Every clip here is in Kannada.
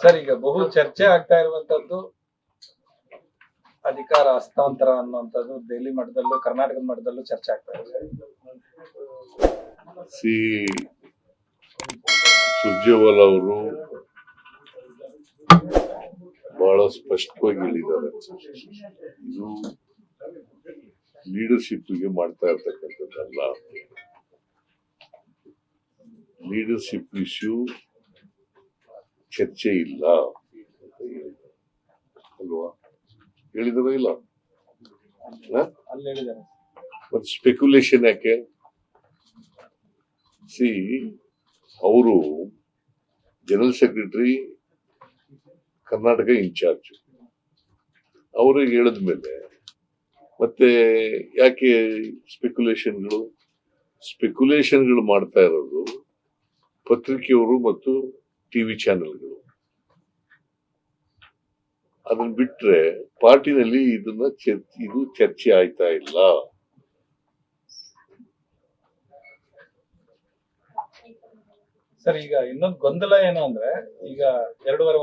ಸರ್, ಈಗ ಬಹು ಚರ್ಚೆ ಆಗ್ತಾ ಇರುವಂತದ್ದು ಅಧಿಕಾರ ಹಸ್ತಾಂತರ ಅನ್ನುವಂಥದ್ದು ದೆಹಲಿ ಮಟ್ಟದಲ್ಲೂ ಕರ್ನಾಟಕದ ಮಟ್ಟದಲ್ಲೂ ಚರ್ಚೆ ಆಗ್ತಾ ಇದೆ. ಸುರ್ಜೇವಾಲಾ ಅವರು ಬಹಳ ಸ್ಪಷ್ಟವಾಗಿ ಹೇಳಿದ್ದಾರೆ, ಇದು ಲೀಡರ್ಶಿಪ್ಗೆ ಮಾಡ್ತಾ ಇರ್ತಕ್ಕಂಥದ್ದಲ್ಲ. ಲೀಡರ್ಶಿಪ್ ಇಶ್ಯೂ ಚರ್ಚೆ ಇಲ್ಲ ಅಂತ ಹೇಳಿದ್ದಾರೆ ಅಲ್ವಾ? ಹೇಳಿದಾರ ಇಲ್ಲ? ಮತ್ತೆ ಸ್ಪೆಕ್ಯುಲೇಷನ್ ಯಾಕೆ? ಅವರು ಜನರಲ್ ಸೆಕ್ರೆಟರಿ, ಕರ್ನಾಟಕ ಇನ್ಚಾರ್ಜ್, ಅವ್ರಿಗೆ ಹೇಳಿದ್ಮೇಲೆ ಮತ್ತೆ ಯಾಕೆ ಸ್ಪೆಕ್ಯುಲೇಷನ್ಗಳು ಮಾಡ್ತಾ ಇರೋದು ಪತ್ರಿಕೆಯವರು ಮತ್ತು ಟಿವಿ ಚಾನೆಲ್ಗಳು. ಅದನ್ನ ಬಿಟ್ರೆ ಪಾರ್ಟಿನಲ್ಲಿ ಇದು ಚರ್ಚೆ ಆಯ್ತಾ ಇಲ್ಲ. ಸರ್, ಈಗ ಇನ್ನೊಂದು ಗೊಂದಲ ಏನು ಅಂದ್ರೆ, ಈಗ 2.5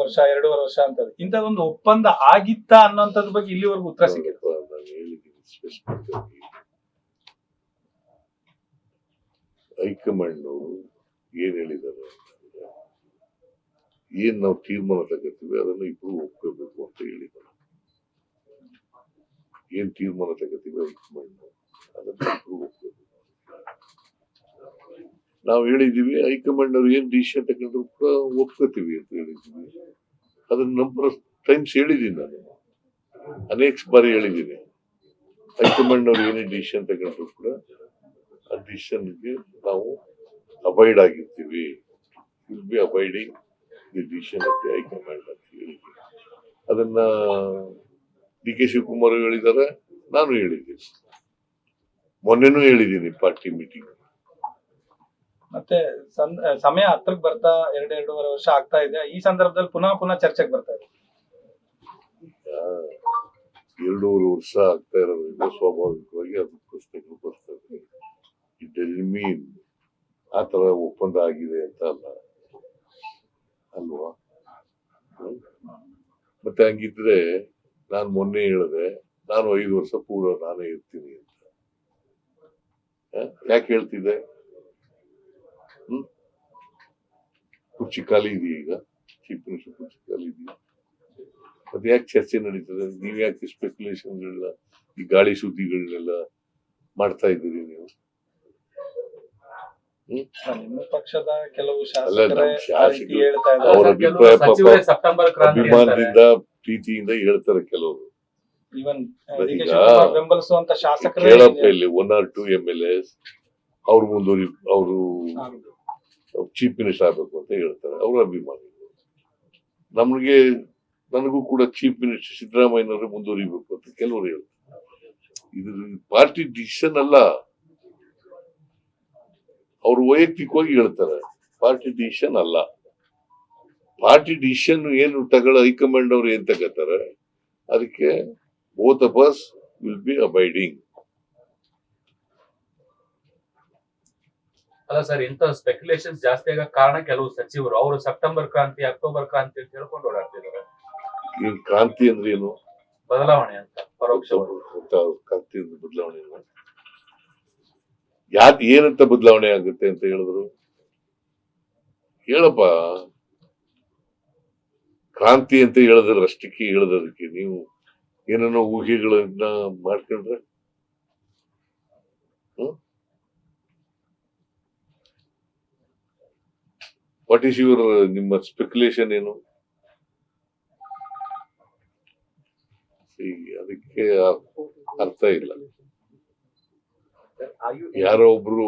ವರ್ಷ ಅಂತ ಇಂಥದೊಂದು ಒಪ್ಪಂದ ಆಗಿತ್ತಾ ಅನ್ನೋಂಥದ್ ಬಗ್ಗೆ ಇಲ್ಲಿವರೆಗೂ ಉತ್ತರ ಸಿಕ್ಕಿಲ್ಲ. ನಾನು ಹೇಳಿದ್ದೀನಿ ಸ್ಪೆಸಿಫಿಕ್ ಆಗಿ. ಹೈಕಮಾಂಡ್ ಏನ್ ಹೇಳಿದ್ದಾರೆ, ಏನ್ ನಾವು ತೀರ್ಮಾನ ತಗೋತೀವಿ ಅದನ್ನು ಇಬ್ರು ಒಪ್ಕೋಬೇಕು ಅಂತ ಹೇಳಿದ್ದಾರೆ. ಏನ್ ತೀರ್ಮಾನ ತಗೋತೀವಿ ಹೈಕಮಾಂಡ್ ಅದನ್ನ ಇಬ್ರು ಒಪ್ಕೋಬೇಕು. ನಾವು ಹೇಳಿದೀವಿ ಹೈಕಮಾಂಡ್ ಅವ್ರು ಏನ್ ಡಿಸಿಷನ್ ತಗೊಂಡ್ರು ಕೂಡ ಒಪ್ಕೋತೀವಿ ಅಂತ ಹೇಳಿದೀವಿ. ಅದನ್ನ ನಂಬರ್ ಆಫ್ ಟೈಮ್ಸ್ ಹೇಳಿದೀನಿ, ನಾನು ಅನೇಕ ಬಾರಿ ಹೇಳಿದ್ದೀನಿ. ಹೈಕಮಾಂಡ್ ಅವ್ರು ಏನೇ ಡಿಸಿಷನ್ ತಗೊಂಡ್ರು ಕೂಡ ಆ ಡಿಸಿಷನ್ಗೆ ನಾವು ಅಬೈಡ್ ಆಗಿರ್ತೀವಿ. Will be abiding the decision of the high command ಅಂತ ಹೇಳಿದ್ವಿ. ಅದನ್ನ ಡಿ ಕೆ ಶಿವಕುಮಾರ್ ಹೇಳಿದ್ದಾರೆ, ನಾನು ಹೇಳಿದ್ದೀನಿ, ಮೊನ್ನೆನೂ ಹೇಳಿದ್ದೀನಿ ಪಾರ್ಟಿ ಮೀಟಿಂಗ್. ಮತ್ತೆ ಸಮಯ ಹತ್ರಕ್ಕೆ ಬರ್ತಾ 2.5 ವರ್ಷ ಆಗ್ತಾ ಇದೆ. ಈ ಸಂದರ್ಭದಲ್ಲಿ ಪುನಃ ಚರ್ಚೆಗೆ ಬರ್ತಾ ಇದೆ. 2.5 ವರ್ಷ ಆಗ್ತಾ ಇರೋದ್ರಿಂದ ಸ್ವಾಭಾವಿಕವಾಗಿ ಅದು ಪ್ರಶ್ನೆಗಳು ಬರ್ತದೆ. ಇಟ್ ಡಸಂಟ್ ಮೀನ್ ಆ ತರ ಒಪ್ಪಂದ ಆಗಿದೆ ಅಂತ ಅಲ್ವಾ? ಮತ್ತೆ ಹಂಗಿದ್ರೆ ನಾನು ಮೊನ್ನೆ ಹೇಳಿದೆ, ನಾನು 5 ವರ್ಷ ಪೂರ್ವ ನಾನೇ ಇರ್ತೀನಿ ಅಂತ. ಯಾಕೆ ಹೇಳ್ತಿದ್ದೆ? ಕುರ್ಚಿ ಖಾಲಿ ಇದೆಯಾ? ಈಗ ಚೀಫ್ ಮಿನಿಸ್ಟರ್ ಕುರ್ಚಿ ಖಾಲಿ ಇದೆಯಾ? ಮತ್ತೆ ಯಾಕೆ ಚರ್ಚೆ ನಡೀತದೆ? ನೀವ್ ಯಾಕೆ ಸ್ಪೆಕ್ಯುಲೇಷನ್ಗಳನ್ನ, ಈ ಗಾಳಿ ಸುದ್ದಿಗಳನ್ನೆಲ್ಲ ಮಾಡ್ತಾ ಇದ್ದೀರಿ ನೀವು? ನಿಮ್ಮ ಪಕ್ಷದ ಕೆಲವು ಅವರ ಅಭಿಪ್ರಾಯ ಪಾಪ ಅಭಿಮಾನದಿಂದ ಪ್ರೀತಿಯಿಂದ ಹೇಳ್ತಾರೆ ಕೆಲವರು. ಬೆಂಬಲಿಸುವಂತ ಶಾಸಕರು ಕೇಳಪ್ಪ ಇಲ್ಲಿ 1 or 2 MLAs ಅವ್ರು ಅವರು ಚೀಫ್ ಮಿನಿಸ್ಟರ್ ಆಗ್ಬೇಕು ಅಂತ ಹೇಳ್ತಾರೆ, ಅವ್ರ ಅಭಿಮಾನಿಗಳು. ನನಗೂ ಕೂಡ ಚೀಫ್ ಮಿನಿಸ್ಟರ್ ಸಿದ್ದರಾಮಯ್ಯನವರು ಮುಂದುವರಿಬೇಕು ಅಂತ ಕೆಲವರು ಹೇಳ್ತಾರೆ. ಇದು ಪಾರ್ಟಿ ಡಿಸಿಷನ್ ಅಲ್ಲ, ಅವ್ರು ವೈಯಕ್ತಿಕವಾಗಿ ಹೇಳ್ತಾರೆ. ಪಾರ್ಟಿ ಡಿಸಿಷನ್ ಅಲ್ಲ. ಪಾರ್ಟಿ ಡಿಸಿಷನ್ ಏನು ಹೈಕಮಾಂಡ್ ಅವ್ರು ಏನ್ ತಗೋತಾರೆ ಅದಕ್ಕೆ both of us will be abiding. ಅಲ್ಲ ಸರ್, ಇಂತ ಸ್ಪೆಕ್ಯುಲೇಷನ್ಸ್ ಜಾಸ್ತಿ ಆಗ ಕಾರಣ ಕೆಲವು ಸಚಿವರು ಅವರು ಸೆಪ್ಟೆಂಬರ್ ಕ್ರಾಂತಿ, ಅಕ್ಟೋಬರ್ ಕ್ರಾಂತಿ ಅಂತ ಹೇಳ್ಕೊಂಡು ಓಡಾಡ್ತಿದ್ದಾರೆ. ಈ ಕ್ರಾಂತಿ ಅಂದ್ರೆ ಏನು? ಬದಲಾವಣೆ ಅಂತ, ಪರೋಕ್ಷ ಕ್ರಾಂತಿ ಅಂದ್ರೆ ಬದಲಾವಣೆ. ಏನಂತ ಬದಲಾವಣೆ ಆಗುತ್ತೆ ಅಂತ ಹೇಳಿದ್ರು? ಹೇಳಪ್ಪ. ಕ್ರಾಂತಿ ಅಂತ ಹೇಳಿದ್ರೆ ಅಷ್ಟಕ್ಕೆ ಹೇಳೋದಕ್ಕೆ ನೀವು ಏನೇನೋ ಊಹೆಗಳನ್ನ ಮಾಡ್ಕೊಂಡ್ರೆ ವಾಟ್ ಈಸ್ ಯುವರ್ ನಿಮ್ಮ ಸ್ಪೆಕ್ಯುಲೇಷನ್ ಏನು? ಅದಕ್ಕೆ ಅರ್ಥ ಇಲ್ಲ. ಯಾರೋ ಒಬ್ರು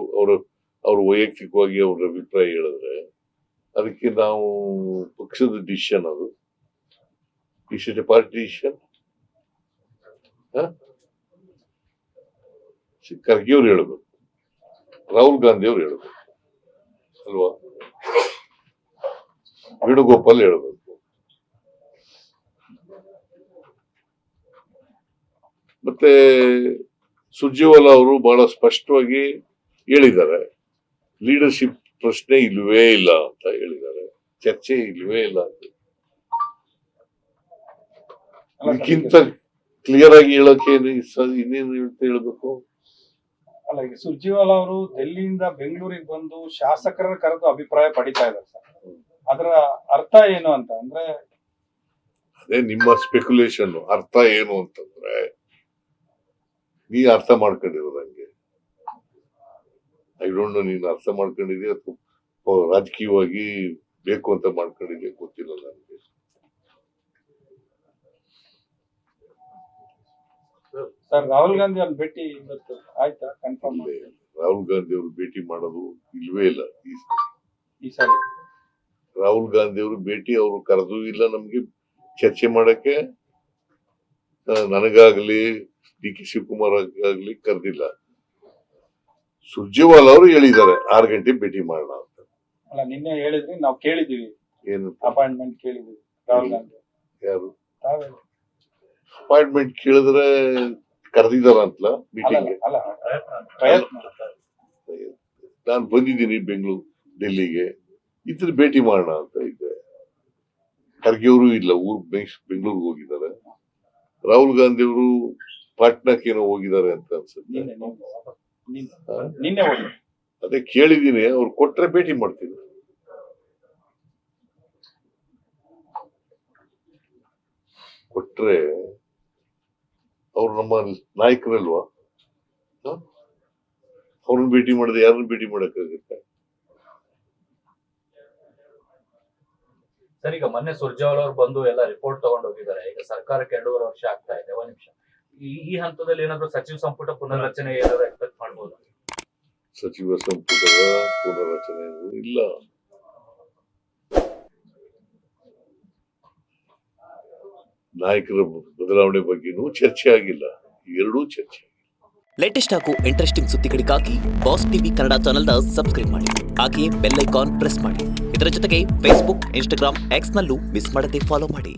ಅವ್ರ ವೈಯಕ್ತಿಕವಾಗಿ ಅವ್ರ ಅಭಿಪ್ರಾಯ ಹೇಳಿದ್ರೆ ಅದಕ್ಕೆ ನಾವು ಪಕ್ಷದ ಡಿಸಿಷನ್, ಅದು ಪಾರ್ಟಿ ಡಿಸಿಷನ್. ಖರ್ಗೆ ಅವ್ರು ಹೇಳ್ಬೇಕು, ರಾಹುಲ್ ಗಾಂಧಿ ಅವ್ರು ಹೇಳ್ಬೇಕು ಅಲ್ವಾ? ವೇಣುಗೋಪಾಲ್ ಹೇಳ್ಬೇಕು. ಮತ್ತೆ ಸುರ್ಜೇವಾಲಾ ಅವರು ಬಹಳ ಸ್ಪಷ್ಟವಾಗಿ ಹೇಳಿದ್ದಾರೆ, ಲೀಡರ್ಶಿಪ್ ಪ್ರಶ್ನೆ ಇಲ್ವೇ ಇಲ್ಲ ಅಂತ ಹೇಳಿದ್ದಾರೆ, ಚರ್ಚೆ ಇಲ್ವೇ ಇಲ್ಲ ಅಂತ. ಇದಕ್ಕಿಂತ ಕ್ಲಿಯರ್ ಆಗಿ ಹೇಳಕ್ಕೆ ಇನ್ನೇನು ಹೇಳ್ಬೇಕು. ಅಲ್ಲ, ಈಗ ಸುರ್ಜಿವಾಲಾ ಅವರು ಡೆಲ್ಲಿಯಿಂದ ಬೆಂಗಳೂರಿಗೆ ಬಂದು ಶಾಸಕರ ಕರೆದು ಅಭಿಪ್ರಾಯ ಪಡಿತಾ ಇದ್ದಾರೆ ಸರ್. ಅದರ ಅರ್ಥ ಏನು ಅಂತ ಅಂದ್ರೆ, ಅದೇ ನಿಮ್ಮ ಸ್ಪೆಕ್ಯುಲೇಷನ್. ಅರ್ಥ ಏನು ಅಂತಂದ್ರೆ, ನೀ ಅರ್ಥ ಮಾಡ್ಕೊಂಡಿರೋದಂಗೆ. ಐ ಡೋಂಟ್ ನೋ, ನೀನು ಅರ್ಥ ಮಾಡ್ಕೊಂಡಿದ್ಯಾ ಅಥವಾ ರಾಜಕೀಯವಾಗಿ ಬೇಕು ಅಂತ ಮಾಡ್ಕೊಂಡಿದ್ಯಾ ಗೊತ್ತಿಲ್ಲ ನನಗೆ. ಸರ್ ರಾಹುಲ್ ಗಾಂಧಿ ಅವ್ರ ಭೇಟಿ ಇವತ್ತು ಆಯ್ತಾ? ಕನ್ಫರ್ಮ್ ರಾಹುಲ್ ಗಾಂಧಿ ಅವರು ಭೇಟಿ ಮಾಡೋದು ಇಲ್ವೇ ಇಲ್ಲ ಈ ಸಾರಿ. ರಾಹುಲ್ ಗಾಂಧಿ ಅವರು ಭೇಟಿ ಅವರು ಕರೆದು ಇಲ್ಲ, ನಮ್ಗೆ ಚರ್ಚೆ ಮಾಡಕ್ಕೆ ನನಗಾಗ್ಲಿ ಡಿ ಕೆ ಶಿವಕುಮಾರ್ ಆಗ್ಲಿ ಕರೆದಿಲ್ಲ. ಸುರ್ಜೇವಾಲಾ ಅವರು ಹೇಳಿದ್ದಾರೆ 6 ಗಂಟೆ ಭೇಟಿ ಮಾಡೋಣ ಅಂತ. ಅಲ್ಲ, ನಿನ್ನೆ ಹೇಳಿದ್ರಿ, ನಾವು ಕೇಳಿದೀವಿ, ಏನು ಅಪಾಯಿಂಟ್ಮೆಂಟ್ ಕೇಳಿದೀವಿ ರಾಹುಲ್ ಗಾಂಧಿ. ಯಾರು ತಾವೇ ಅಪಾಯಿಂಟ್ಮೆಂಟ್ ಕೇಳಿದ್ರೆ ಕರೆದಿದಾರ ಅಂತಲ್ಲ ಮೀಟಿಂಗ್. ಅಲ್ಲ, ಪ್ರಯತ್ನ. ನಾನು ಬಂದಿದ್ದೀನಿ ಡೆಲ್ಲಿಗೆ, ಇದ್ರ ಭೇಟಿ ಮಾಡೋಣ ಅಂತ ಇದ್ದೆ. ಖರ್ಗೆ ಅವರು ಇಲ್ಲ, ಬೆಂಗಳೂರಿಗೆ ಹೋಗಿದ್ದಾರೆ. ರಾಹುಲ್ ಗಾಂಧಿ ಅವರು ಪಾಟ್ನಾಕ್ ಏನೋ ಹೋಗಿದ್ದಾರೆ ಅಂತ ಅನ್ಸುತ್ತೆ. ನಿನ್ನೆ ಹೋಗಿ ಅದೇ ಕೇಳಿದೀನಿ, ಅವ್ರು ಕೊಟ್ರೆ ಭೇಟಿ ಮಾಡ್ತೀನಿ. ಕೊಟ್ರೆ ಅವ್ರು ನಮ್ಮ ನಾಯಕರಲ್ವಾ, ಅವ್ರನ್ನ ಭೇಟಿ ಮಾಡಿದ್ರೆ ಯಾರನ್ನ ಭೇಟಿ ಮಾಡಕ್ಕಾಗುತ್ತೆ? ಸರ್, ಈಗ ಮೊನ್ನೆ ಸುರ್ಜೇವಾಲಾ ಅವರು ಬಂದು ಎಲ್ಲ ರಿಪೋರ್ಟ್ ತಗೊಂಡು ಹೋಗಿದ್ದಾರೆ. ಈಗ ಸರ್ಕಾರಕ್ಕೆ 2.5 ವರ್ಷ ಆಗ್ತಾ ಇದೆ. ಒಂದ್ ನಿಮಿಷ, ಈ ಹಂತದಲ್ಲಿ ಏನಾದ್ರು ಸಚಿವ ಸಂಪುಟ ಪುನರ್ರಚನೆ ಏನಾದ್ರು ಎಕ್ಸ್ಪೆಕ್ಟ್ ಮಾಡಬಹುದು? ಸಚಿವ ಸಂಪುಟದ ಪುನರ್ರಚನೆ ಇಲ್ಲ. ನಾಯಕರ ಬದಲಾವಣೆ ಬಗ್ಗೆನೂ ಚರ್ಚೆ ಆಗಿಲ್ಲ. ಎರಡೂ ಚರ್ಚೆ. ಲೇಟೆಸ್ಟ್ ಹಾಗೂ ಇಂಟ್ರೆಸ್ಟಿಂಗ್ ಸುದ್ದಿಗಳಿಗಾಗಿ ಬಾಸ್ ಟಿವಿ ಕನ್ನಡ ಚಾನೆಲ್ನ ಸಬ್ಸ್ಕ್ರೈಬ್ ಮಾಡಿ. ಹಾಗೆಯೇ ಬೆಲ್ ಐಕಾನ್ ಪ್ರೆಸ್ ಮಾಡಿ. ಇದರ ಜೊತೆಗೆ ಫೇಸ್ಬುಕ್, ಇನ್ಸ್ಟಾಗ್ರಾಮ್, ಎಕ್ಸ್ನಲ್ಲೂ ಮಿಸ್ ಮಾಡದೆ ಫಾಲೋ ಮಾಡಿ.